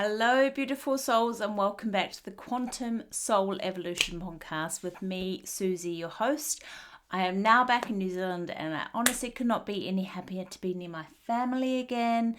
Hello, beautiful souls, and welcome back to the Quantum Soul Evolution podcast with me, Susie, your host. I am now back in New Zealand, and I honestly could not be any happier to be near my family again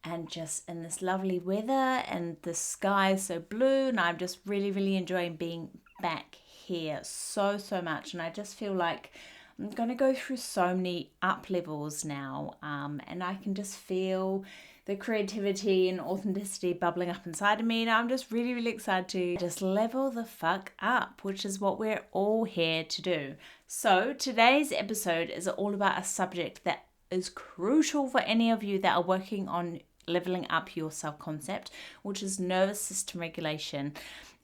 and just in this lovely weather, and the sky is so blue, and I'm just really enjoying being back here so much. And I just feel like I'm going to go through so many up levels now, and I can just feel the creativity and authenticity bubbling up inside of me. And I'm just really excited to just level the fuck up, which is what we're all here to do. So today's episode is all about a subject that is crucial for any of you that are working on leveling up your self-concept, which is nervous system regulation.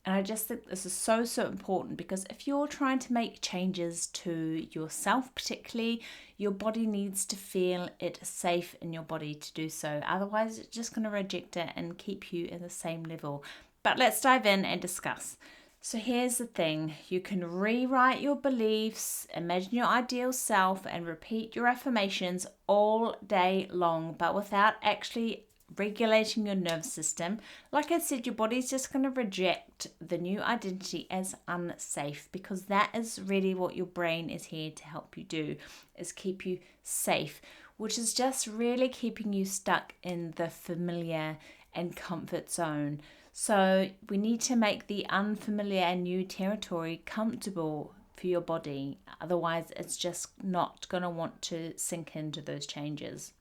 And I just think this is so important, because if you're trying to make changes to yourself particularly, your body needs to feel it safe in your body to do so. Otherwise, it's just going to reject it and keep you in the same level. But let's dive in and discuss. So here's the thing. You can rewrite your beliefs, imagine your ideal self, and repeat your affirmations all day long, but without actually regulating your nervous system. Like I said, your body's just going to reject the new identity as unsafe, because that is really what your brain is here to help you do, is keep you safe, which is just really keeping you stuck in the familiar and comfort zone. So we need to make the unfamiliar and new territory comfortable for your body. Otherwise, it's just not going to want to sink into those changes.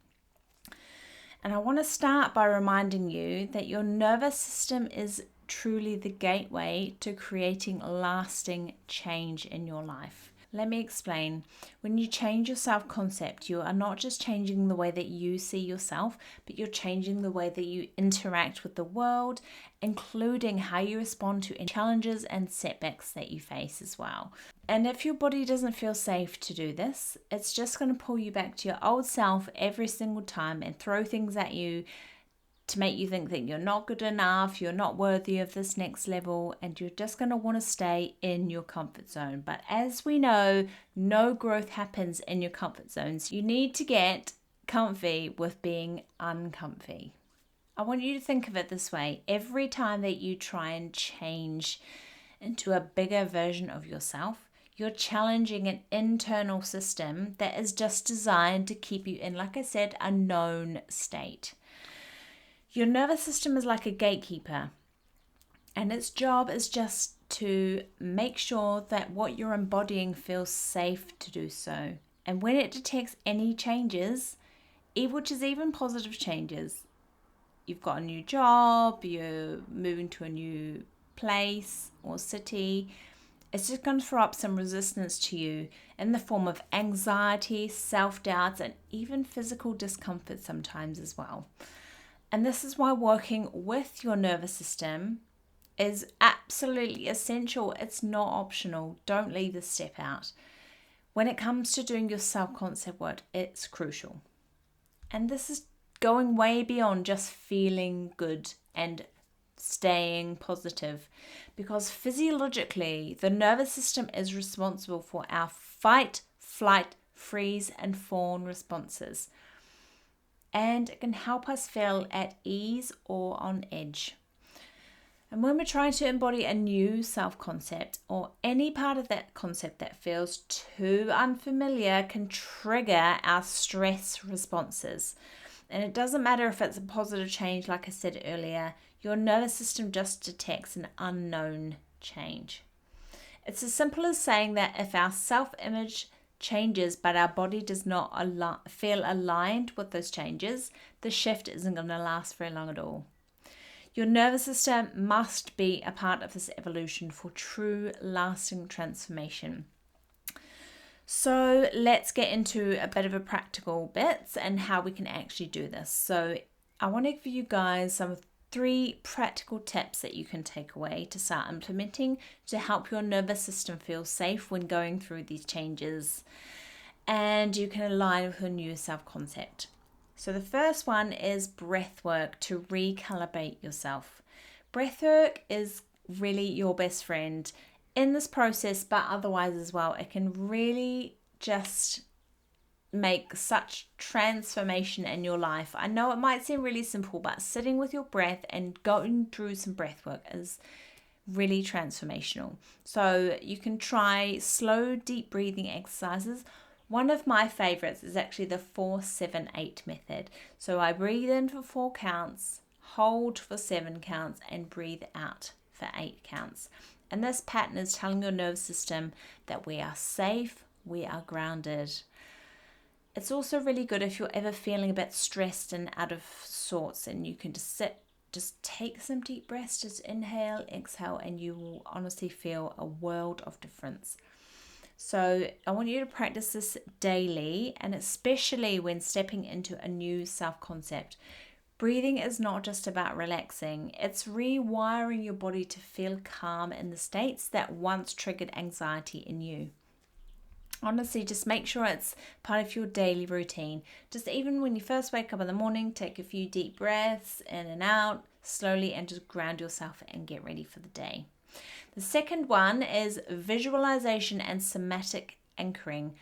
And I want to start by reminding you that your nervous system is truly the gateway to creating lasting change in your life. Let me explain. When you change your self-concept, you are not just changing the way that you see yourself, but you're changing the way that you interact with the world, including how you respond to challenges and setbacks that you face as well. And if your body doesn't feel safe to do this, it's just going to pull you back to your old self every single time and throw things at you to make you think that you're not good enough, you're not worthy of this next level, and you're just going to want to stay in your comfort zone. But as we know, no growth happens in your comfort zones. You need to get comfy with being uncomfy. I want you to think of it this way. Every time that you try and change into a bigger version of yourself, you're challenging an internal system that is just designed to keep you in, like I said, a known state. Your nervous system is like a gatekeeper, and its job is just to make sure that what you're embodying feels safe to do so. And when it detects any changes, which is even positive changes, you've got a new job, you're moving to a new place or city, it's just going to throw up some resistance to you in the form of anxiety, self-doubts, and even physical discomfort sometimes as well. And this is why working with your nervous system is absolutely essential. It's not optional. Don't leave this step out. When it comes to doing your self-concept work, it's crucial. And this is going way beyond just feeling good and staying positive, because physiologically, the nervous system is responsible for our fight, flight, freeze, and fawn responses. And it can help us feel at ease or on edge. And when we're trying to embody a new self-concept, or any part of that concept that feels too unfamiliar, can trigger our stress responses. And it doesn't matter if it's a positive change, like I said earlier, your nervous system just detects an unknown change. It's as simple as saying that if our self-image changes, but our body does not feel aligned with those changes, the shift isn't going to last very long at all. Your nervous system must be a part of this evolution for true lasting transformation. So let's get into a bit of a practical bits and how we can actually do this. So I want to give you guys some 3 practical tips that you can take away to start implementing to help your nervous system feel safe when going through these changes, and you can align with your new self-concept. So the first one is breathwork to recalibrate yourself. Breathwork is really your best friend in this process, but otherwise as well. It can really just make such transformation in your life. I know it might seem really simple, but sitting with your breath and going through some breath work is really transformational. So you can try slow, deep breathing exercises. One of my favorites is actually the 4-7-8 method. So I breathe in for 4 counts, hold for 7 counts, and breathe out for 8 counts. And this pattern is telling your nervous system that we are safe, we are grounded. It's also really good if you're ever feeling a bit stressed and out of sorts, and you can just sit, just take some deep breaths, just inhale, exhale, and you will honestly feel a world of difference. So I want you to practice this daily, and especially when stepping into a new self-concept. Breathing is not just about relaxing, it's rewiring your body to feel calm in the states that once triggered anxiety in you. Honestly, just make sure it's part of your daily routine. Just even when you first wake up in the morning, take a few deep breaths in and out slowly and just ground yourself and get ready for the day. The second one is visualization and somatic anchoring.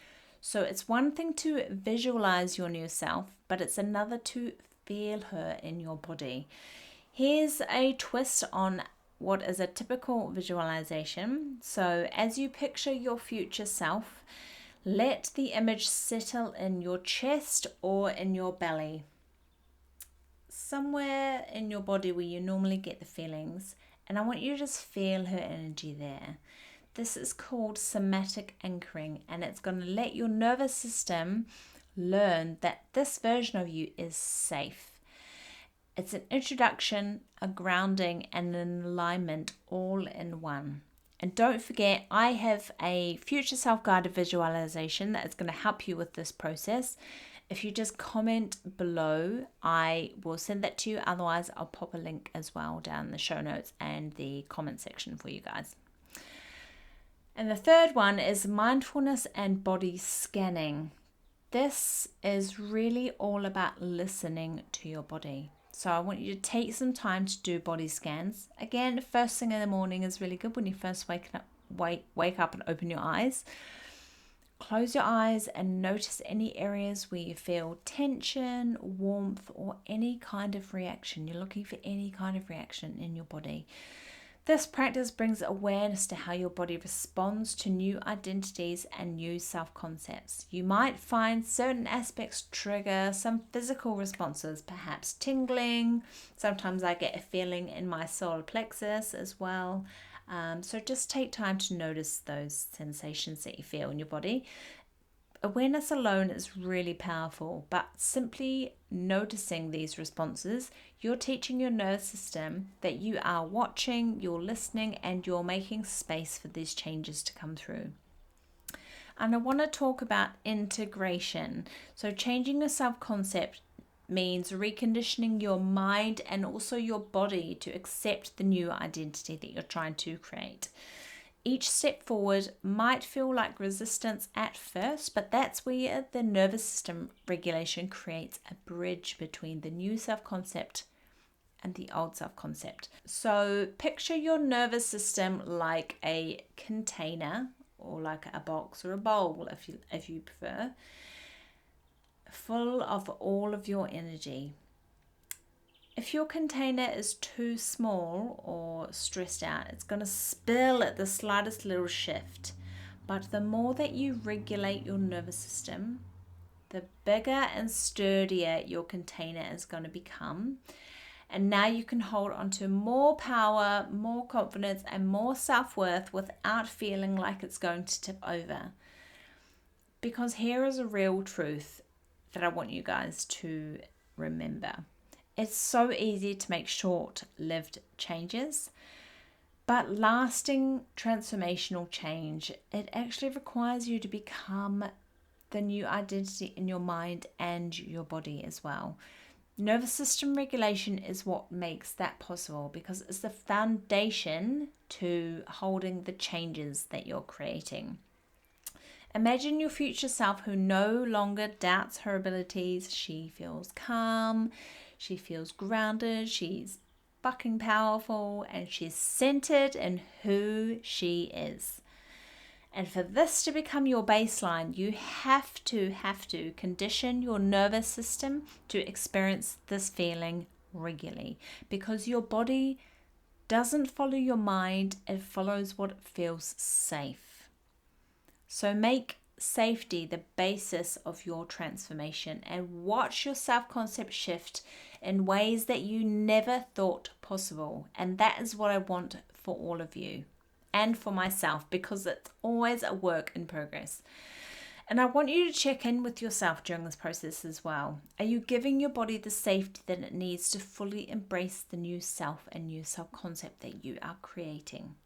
So it's one thing to visualize your new self, but it's another to feel her in your body. Here's a twist on what is a typical visualization. So as you picture your future self, let the image settle in your chest or in your belly, somewhere in your body where you normally get the feelings, and I want you to just feel her energy there. This is called somatic anchoring, and it's going to let your nervous system learn that this version of you is safe. It's an introduction, a grounding, and an alignment all in one. And don't forget, I have a future self-guided visualization that is going to help you with this process. If you just comment below, I will send that to you. Otherwise, I'll pop a link as well down in the show notes and the comment section for you guys. And the third one is mindfulness and body scanning. This is really all about listening to your body. So I want you to take some time to do body scans. Again, first thing in the morning is really good when you first wake up and open your eyes. Close your eyes and notice any areas where you feel tension, warmth, or any kind of reaction. You're looking for any kind of reaction in your body. This practice brings awareness to how your body responds to new identities and new self-concepts. You might find certain aspects trigger some physical responses, perhaps tingling. Sometimes I get a feeling in my solar plexus as well. So just take time to notice those sensations that you feel in your body. Awareness alone is really powerful, but simply noticing these responses, you're teaching your nervous system that you are watching, you're listening, and you're making space for these changes to come through. And I want to talk about integration. So changing your self-concept means reconditioning your mind and also your body to accept the new identity that you're trying to create. Each step forward might feel like resistance at first, but that's where the nervous system regulation creates a bridge between the new self-concept and the old self-concept. So picture your nervous system like a container or like a box or a bowl, if you prefer, full of all of your energy. If your container is too small or stressed out, it's going to spill at the slightest little shift. But the more that you regulate your nervous system, the bigger and sturdier your container is going to become. And now you can hold on to more power, more confidence, and more self-worth without feeling like it's going to tip over. Because here is a real truth that I want you guys to remember. It's so easy to make short-lived changes, but lasting transformational change, it actually requires you to become the new identity in your mind and your body as well. Nervous system regulation is what makes that possible because it's the foundation to holding the changes that you're creating. Imagine your future self who no longer doubts her abilities. She feels calm. She feels grounded, she's fucking powerful, and she's centered in who she is. And for this to become your baseline, you have to condition your nervous system to experience this feeling regularly, because your body doesn't follow your mind, it follows what feels safe. So make safety the basis of your transformation and watch your self-concept shift in ways that you never thought possible. And that is what I want for all of you and for myself, because it's always a work in progress. And I want you to check in with yourself during this process as well. Are you giving your body the safety that it needs to fully embrace the new self and new self-concept that you are creating?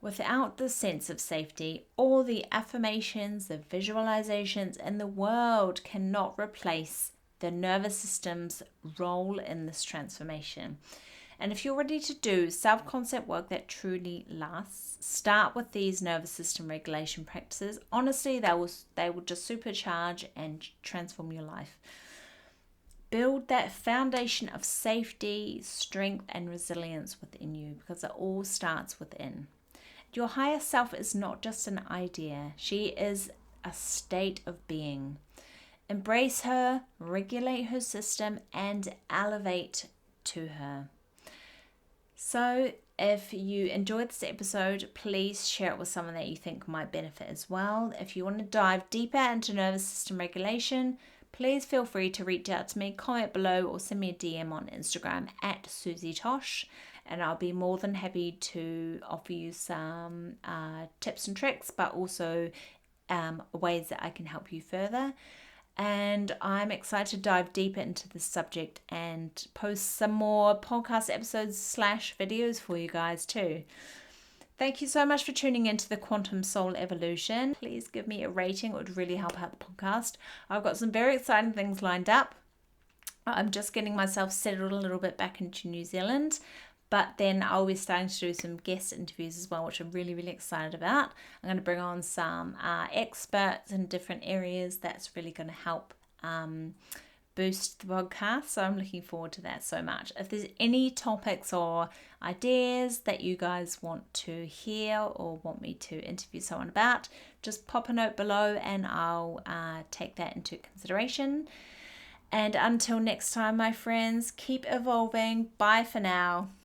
Without the sense of safety, all the affirmations, the visualizations in the world cannot replace the nervous system's role in this transformation. And if you're ready to do self-concept work that truly lasts, start with these nervous system regulation practices. Honestly, they will just supercharge and transform your life. Build that foundation of safety, strength, and resilience within you, because it all starts within. Your higher self is not just an idea. She is a state of being. Embrace her, regulate her system, and elevate to her. So if you enjoyed this episode, please share it with someone that you think might benefit as well. If you want to dive deeper into nervous system regulation, please feel free to reach out to me, comment below, or send me a DM on Instagram at Susie Tosh, and I'll be more than happy to offer you some tips and tricks, but also ways that I can help you further. And I'm excited to dive deeper into this subject and post some more podcast episodes / videos for you guys too. Thank you so much for tuning into the Quantum Soul Evolution. Please give me a rating. It would really help out the podcast. I've got some very exciting things lined up. I'm just getting myself settled a little bit back into New Zealand. But then I'll be starting to do some guest interviews as well, which I'm really, really excited about. I'm going to bring on some experts in different areas that's really going to help boost the podcast. So I'm looking forward to that so much. If there's any topics or ideas that you guys want to hear or want me to interview someone about, just pop a note below and I'll take that into consideration. And until next time, my friends, keep evolving. Bye for now.